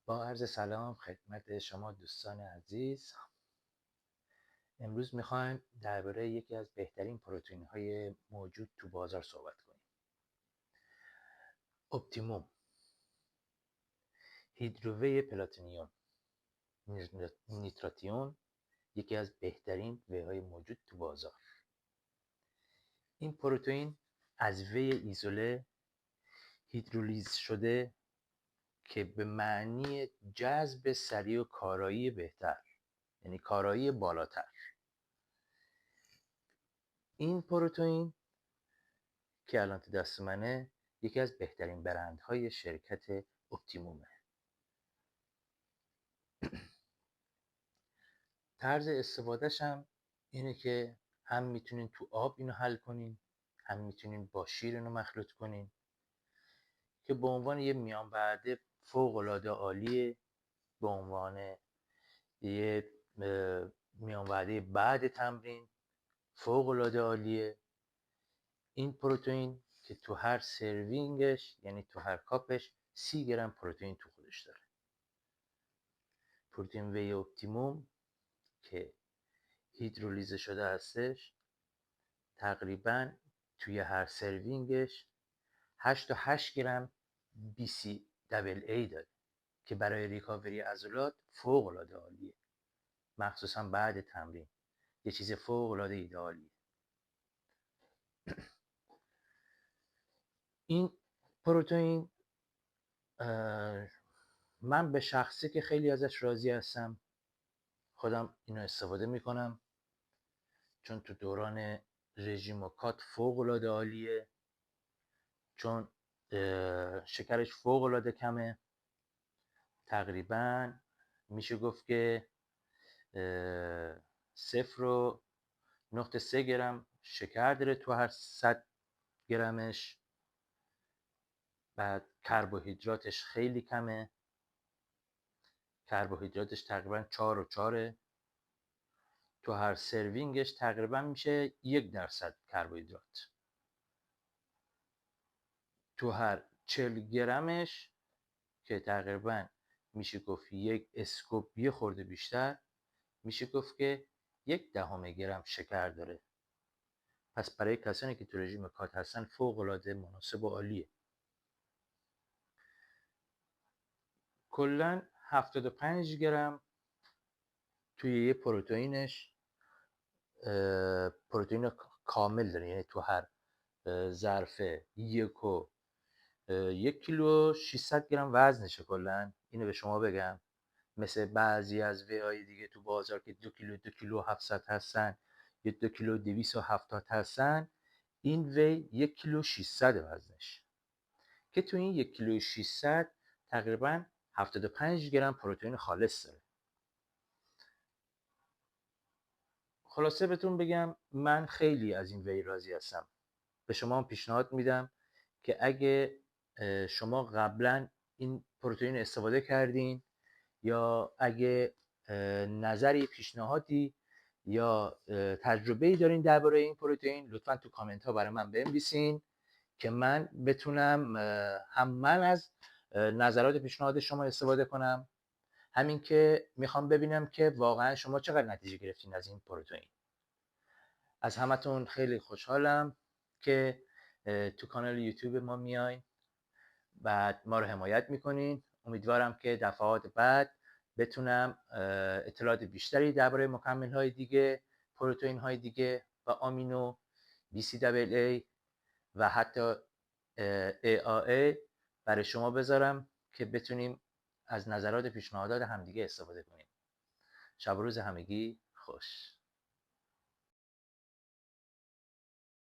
با عرض سلام خدمت شما دوستان عزیز. امروز میخوایم درباره یکی از بهترین پروتئین های موجود تو بازار صحبت کنیم. اپتیموم هیدرووی پلاتینیوم نیتراتیون، یکی از بهترین وی‌های موجود تو بازار. این پروتئین از وی ایزوله هیدرولیز شده که به معنی جذب سریع و کارایی بهتر، یعنی کارایی بالاتر. این پروتئین که الان تو دست منه یکی از بهترین برندهای شرکت اپتیمومه. طرز استفادهش هم اینه که هم میتونین تو آب اینو حل کنین، هم میتونین با شیر اینو مخلوط کنین که به عنوان یه میان وعده فوق العاده عالیه، به عنوان یه میان وعده بعد تمرین فوق العاده عالیه. این پروتئین که تو هر سروینگش، یعنی تو هر کاپش 30 گرم پروتئین تو خودش داره. پروتئین وی اپتیموم که هیدرولیزه شده هستش تقریبا توی هر سروینگش 8 تا 8 گرم BCAA داره که برای ریکاوری عضلات فوق العاده عالیه، مخصوصا بعد تمرین یه چیز فوق العاده ایدئالیه. این پروتئین من به شخصی که خیلی ازش راضی هستم، خودم اینو استفاده میکنم چون تو دوران رژیم و کات فوق العاده عالیه، چون شکرش فوق العاده کمه، تقریبا میشه گفت که 0.3 گرم شکر داره تو هر 100 گرمش. بعد کربوهیدراتش خیلی کمه، کربوهیدراتش تقریبا 4 تو هر سروینگش تقریبا میشه 1% کربوهیدرات. تو هر 40 گرمش که تقریبا میشه گفت 1 اسکوپ یه خورده بیشتر، میشه گفت که 0.1 گرم شکر داره. پس برای کسانی که تو رژیم کات هستن فوق العاده مناسب و عالیه. کلا 75 گرم توی یه پروتئینش پروتئین کامل داره، یعنی تو هر ظرف 1 کیلو 600 گرم وزنشه. کلا اینو به شما بگم، مثل بعضی از وی‌های دیگه تو بازار که 2 کیلو 700 هستن یا 2 کیلو 270 هستن، این وی 1 کیلو 600 وزنش، که تو این 1 کیلو 600 تقریبا 75 گرم پروتئین خالص داره. خلاصه بهتون بگم من خیلی از این وی راضی هستم. به شما پیشنهاد میدم که اگه شما قبلا این پروتئین استفاده کردین یا اگه نظری، پیشنهادی یا تجربه‌ای دارین درباره این پروتئین، لطفاً تو کامنت ها برای من بنویسین که من بتونم هم من از نظرات پیشنهاد شما استفاده کنم، همین که میخوام ببینم که واقعا شما چقدر نتیجه گرفتین از این پروتئین. از همتون خیلی خوشحالم که تو کانال یوتیوب ما میاین، بعد ما رو حمایت میکنین. امیدوارم که دفعات بعد بتونم اطلاعات بیشتری درباره مکمل های دیگه، پروتئین های دیگه و آمینو، BCAA و حتی AAA برای شما بذارم که بتونیم از نظرات پیشنهادات همدیگه استفاده کنیم. شب و روز همگی خوش.